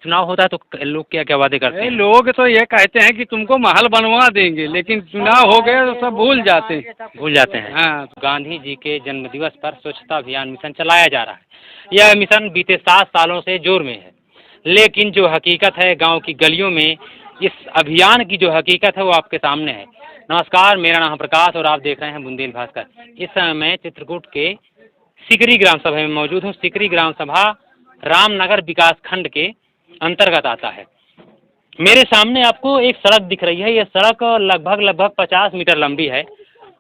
चुनाव होता है तो लोग क्या क्या वादे करते हैं? लोग तो ये कहते हैं कि तुमको महल बनवा देंगे, लेकिन चुनाव हो गए तो सब भूल जाते हैं। हाँ। गांधी जी के जन्मदिवस पर स्वच्छता अभियान मिशन चलाया जा रहा है। यह मिशन बीते 7 सालों से जोर में है, लेकिन जो हकीकत है गांव की गलियों में, इस अभियान की जो हकीकत है वो आपके सामने है। नमस्कार, मेरा नाम प्रकाश और आप देख रहे हैं बुंदेल भास्कर। इस समय मैं चित्रकूट के सिकरी ग्राम सभा में मौजूद हूँ। सिकरी ग्राम सभा रामनगर विकास खंड के अंतर्गत आता है। मेरे सामने आपको एक सड़क दिख रही है। यह सड़क लगभग 50 मीटर लंबी है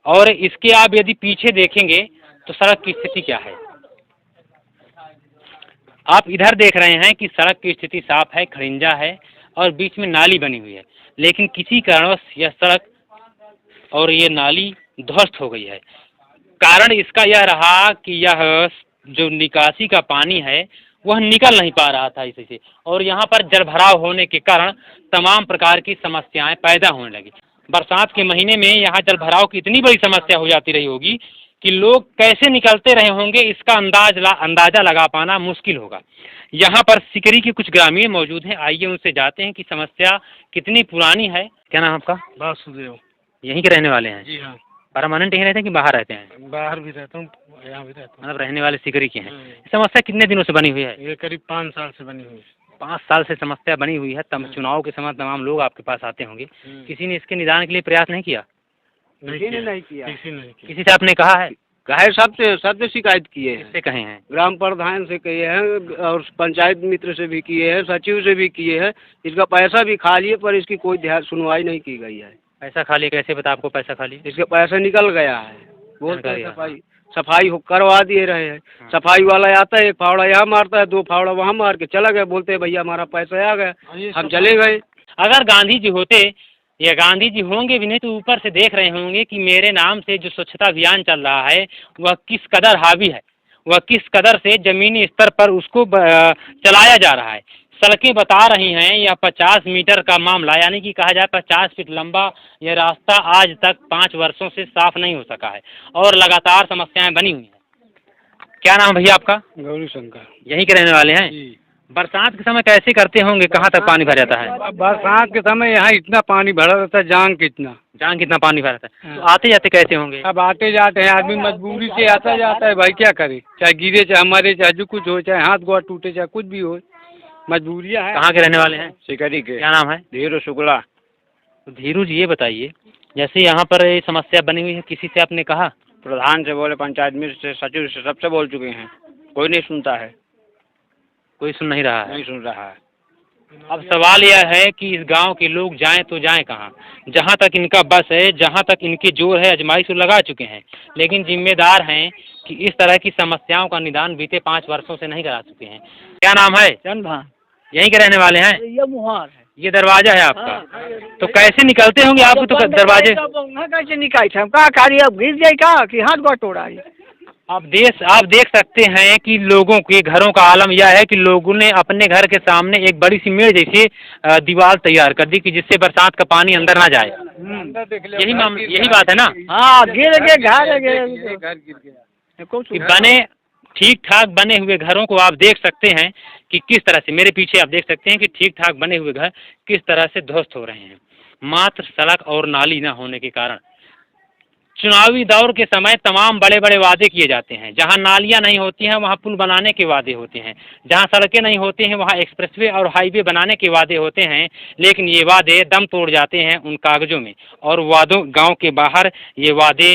और इसके आप यदि पीछे देखेंगे तो सड़क की स्थिति क्या है। आप इधर देख रहे हैं कि सड़क की स्थिति साफ है, खड़िंजा है और बीच में नाली बनी हुई है, लेकिन किसी कारणवश यह सड़क और ये नाली ध्वस्त हो गई है। कारण इसका यह रहा कि यह जो निकासी का पानी है वह निकल नहीं पा रहा था इसी से, और यहाँ पर जलभराव होने के कारण तमाम प्रकार की समस्याएं पैदा होने लगी। बरसात के महीने में यहाँ जलभराव की इतनी बड़ी समस्या हो जाती रही होगी कि लोग कैसे निकलते रहे होंगे इसका अंदाजा लगा पाना मुश्किल होगा। यहाँ पर सिकरी के कुछ ग्रामीण मौजूद हैं, आइए उनसे जाते हैं कि समस्या कितनी पुरानी है। क्या नाम आपका? वासुदेव। यहीं के रहने वाले हैं? जी हाँ। परमानेंट यहीं रहते हैं कि बाहर रहते हैं? बाहर भी रहता हूँ, यहाँ भी रहता हूँ। मतलब रहने वाले सिकरी के हैं। समस्या कितने दिनों से बनी हुई है? ये करीब 5 साल से बनी हुई है। 5 साल से समस्या बनी हुई है। तब चुनाव के समय तमाम लोग आपके पास आते होंगे, किसी ने इसके निदान के लिए प्रयास नहीं किया? किसी ने नहीं किया। किसी से आपने कहा है? सबसे शिकायत किए हैं। किससे कहे हैं? ग्राम प्रधान से किए हैं और पंचायत मित्र से भी किए हैं, सचिव से भी किए हैं। इसका पैसा भी खा लिए पर इसकी कोई सुनवाई नहीं की गई है। पैसा खा लिए? कैसे पता आपको पैसा खा लिए? इसका पैसा निकल गया है। बोलते हैं सफाई करवा दिए रहे हैं। सफाई वाला आता है, 1 फावड़ा यहाँ मारता है, 2 फावड़ा वहाँ मार के चला गया। बोलते हैं भैया हमारा पैसा आ गया, हम चले गए। अगर गांधी जी होते या गांधी जी होंगे भी नहीं तो ऊपर से देख रहे होंगे कि मेरे नाम से जो स्वच्छता अभियान चल रहा है वह किस कदर हावी है, वह किस कदर से जमीनी स्तर पर उसको चलाया जा रहा है। सड़कें बता रही हैं यह 50 मीटर का मामला, यानी कि कहा जाए 50 फीट लंबा यह रास्ता आज तक 5 वर्षों से साफ नहीं हो सका है और लगातार समस्याएं बनी हुई हैं। क्या नाम भैया आपका? गौरी शंकर। यहीं के रहने वाले हैं? बरसात के समय कैसे करते होंगे? कहाँ तक पानी भर जाता है? बरसात के समय यहाँ इतना पानी भरा रहता है, जान कितना पानी भरा रहता है। तो आते जाते कैसे होंगे? अब आते जाते हैं, आदमी मजबूरी से आता जाता है। भाई क्या करे, चाहे गिरे, चाहे मरे, चाहे जो कुछ हो, चाहे हाथ गोड़ टूटे, चाहे कुछ भी हो, मजबूरियाँ है। कहाँ के रहने वाले हैं? सिकरी के। क्या नाम है? धीरू शुक्ला। तो धीरू जी ये बताइए, जैसे यहाँ पर ये समस्या बनी हुई है, किसी से आपने कहा? प्रधान से बोले, पंचायत मित्र से, सचिव से, सबसे बोल चुके हैं, कोई नहीं सुनता है। कोई सुन नहीं रहा है? नहीं सुन रहा है। अब सवाल यह है कि इस गांव के लोग जाएं तो जाएं कहाँ? जहां तक इनका बस है, जहां तक इनके जोर है, आजमाइश तो लगा चुके हैं, लेकिन जिम्मेदार हैं कि इस तरह की समस्याओं का निदान बीते 5 वर्षों से नहीं करा चुके हैं। क्या नाम है? चंद। यहीं के रहने वाले हैं? ये मुहार है। ये दरवाजा है आपका? तो कैसे निकलते होंगे आप तो दरवाजे? कैसे निकाल हम का कार्य, अब गिर जाए का कि हाथ गोड़ तोड़ा? आप देख सकते हैं कि लोगों के घरों का आलम यह है कि लोगों ने अपने घर के सामने एक बड़ी सी मेड़ जैसी दीवार तैयार कर दी कि जिससे बरसात का पानी अंदर ना जाए। यही बात है ना? हाँ, गिर गए, घर गिर गया। बने ठीक ठाक बने हुए घरों को आप देख सकते हैं कि किस तरह से, मेरे पीछे आप देख सकते हैं कि ठीक ठाक बने हुए घर किस तरह से ध्वस्त हो रहे हैं, मात्र सड़क और नाली न होने के कारण। चुनावी दौर के समय तमाम बड़े बड़े वादे किए जाते हैं। जहां नालियां नहीं होती हैं वहां पुल बनाने के वादे होते हैं, जहां सड़कें नहीं होती हैं वहां एक्सप्रेसवे और हाईवे बनाने के वादे होते हैं, लेकिन ये वादे दम तोड़ जाते हैं उन कागजों में, और गांव के बाहर ये वादे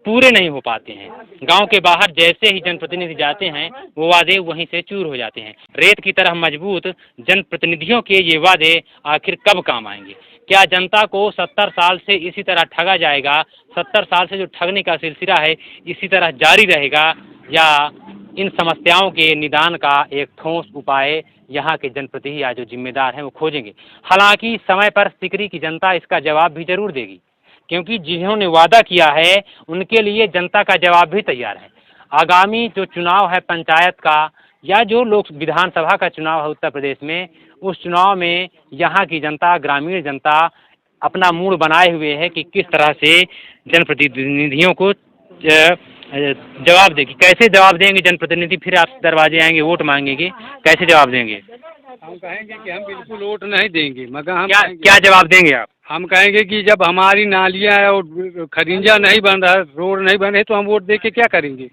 पूरे नहीं हो पाते हैं। गांव के बाहर जैसे ही जनप्रतिनिधि जाते हैं वो वादे वहीं से चूर हो जाते हैं। रेत की तरह मजबूत जनप्रतिनिधियों के ये वादे आखिर कब काम आएंगे? क्या जनता को 70 साल से इसी तरह ठगा जाएगा? 70 साल से जो ठगने का सिलसिला है इसी तरह जारी रहेगा, या इन समस्याओं के निदान का एक ठोस उपाय यहाँ के जनप्रतिनिधि या जो जिम्मेदार हैं वो खोजेंगे? हालांकि समय पर सिकरी की जनता इसका जवाब भी जरूर देगी, क्योंकि जिन्होंने वादा किया है उनके लिए जनता का जवाब भी तैयार है। आगामी जो चुनाव है पंचायत का या जो लोक विधानसभा का चुनाव है उत्तर प्रदेश में, उस चुनाव में यहाँ की जनता, ग्रामीण जनता अपना मूड बनाए हुए है कि किस तरह से जनप्रतिनिधियों को जवाब देगी। कैसे जवाब देंगे जनप्रतिनिधि? फिर आप दरवाजे आएंगे, वोट मांगेंगे, कैसे जवाब देंगे? हम कहेंगे कि हम बिल्कुल वोट नहीं देंगे, मगर हम क्या जवाब देंगे आप? हम कहेंगे कि जब हमारी नालियाँ और खरिंजा नहीं बन रहा, रोड नहीं बने, तो हम वोट दे के क्या करेंगे?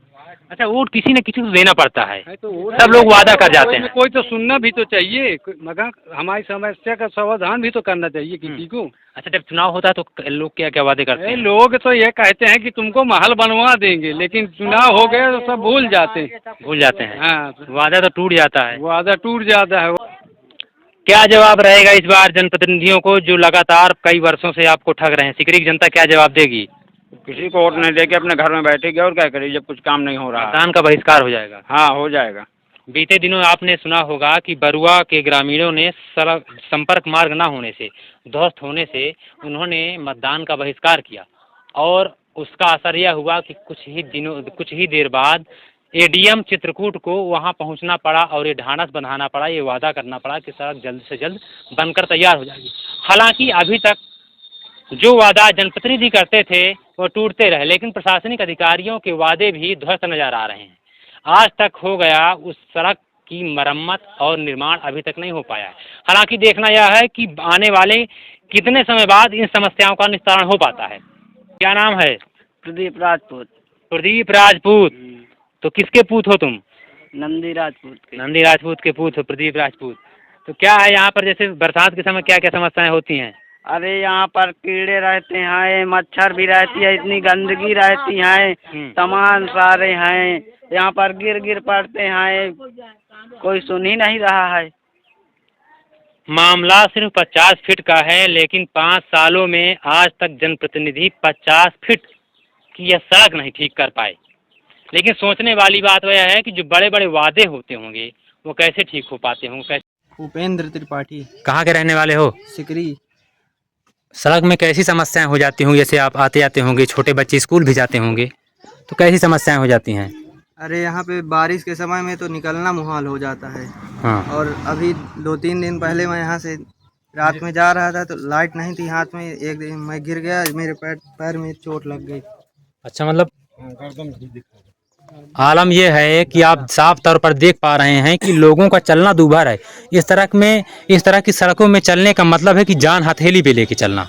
अच्छा, वोट किसी न किसी को देना पड़ता है, तो सब लोग वादा कर जाते हैं। कोई तो सुनना भी तो चाहिए, मगर हमारी समस्या का समाधान भी तो करना चाहिए किसी को। अच्छा, जब चुनाव होता है तो लोग क्या क्या वादे करते हैं? लोग तो ये कहते हैं कि तुमको महल बनवा देंगे, लेकिन चुनाव हो गया तो सब भूल जाते हैं। हाँ, वादा तो टूट जाता है। वादा टूट जाता है। क्या जवाब रहेगा इस बार जनप्रतिनिधियों को जो लगातार कई वर्षों से आपको ठग रहे हैं? सिकरी की जनता क्या जवाब देगी? किसी को वोट नहीं देके अपने घर में बैठेगी और क्या करेगी जब कुछ काम नहीं हो रहा। मतदान का बहिष्कार हो जाएगा। हाँ, हो जाएगा। बीते दिनों आपने सुना होगा कि बरुआ के ग्रामीणों ने सड़क संपर्क मार्ग न होने से, ध्वस्त होने से उन्होंने मतदान का बहिष्कार किया और उसका असर यह हुआ कि कुछ ही देर बाद एडीएम चित्रकूट को वहां पहुंचना पड़ा और ये ढांढस बंधाना पड़ा, ये वादा करना पड़ा कि सड़क जल्द से जल्द बनकर तैयार हो जाएगी। हालांकि अभी तक जो वादा जनप्रतिनिधि करते थे वो टूटते रहे, लेकिन प्रशासनिक अधिकारियों के वादे भी ध्वस्त नजर आ रहे हैं। आज तक हो गया उस सड़क की मरम्मत और निर्माण अभी तक नहीं हो पाया है। हालांकि देखना यह है कि आने वाले कितने समय बाद इन समस्याओं का निस्तारण हो पाता है। क्या नाम है? प्रदीप राजपूत। प्रदीप राजपूत। तो किसके पूत हो तुम? नंदी राजपूत के। नंदी राजपूत के पूत हो, प्रदीप राजपूत। तो क्या है यहाँ पर, जैसे बरसात के समय क्या क्या समस्याएं होती हैं? अरे यहाँ पर कीड़े रहते हैं, मच्छर भी रहती है, इतनी गंदगी रहती है, सामान सारे हैं, यहाँ पर गिर पड़ते हैं, कोई सुन ही नहीं रहा है। मामला सिर्फ 50 फीट का है, लेकिन 5 सालों में आज तक जनप्रतिनिधि 50 फीट की यह सड़क नहीं ठीक कर पाए। लेकिन सोचने वाली बात वह है कि जो बड़े बड़े वादे होते होंगे वो कैसे ठीक हो पाते होंगे? कैसे? उपेंद्र त्रिपाठी। कहाँ के रहने वाले हो? सिकरी। सड़क में कैसी समस्याएं हो जाती होंगी? जैसे आप आते जाते होंगे, छोटे बच्चे स्कूल भी जाते होंगे, तो कैसी समस्याएं हो जाती हैं? अरे यहाँ पे बारिश के समय में तो निकलना मुहाल हो जाता है। हाँ। और अभी 2-3 दिन पहले मैं यहाँ से रात में जा रहा था तो लाइट नहीं थी हाथ में, एक दिन मैं गिर गया, मेरे पैर में चोट लग गई। अच्छा, मतलब आलम यह है कि आप साफ तौर पर देख पा रहे हैं कि लोगों का चलना दूभर है। इस तरह की सड़कों में चलने का मतलब है कि जान हथेली पे लेके चलना।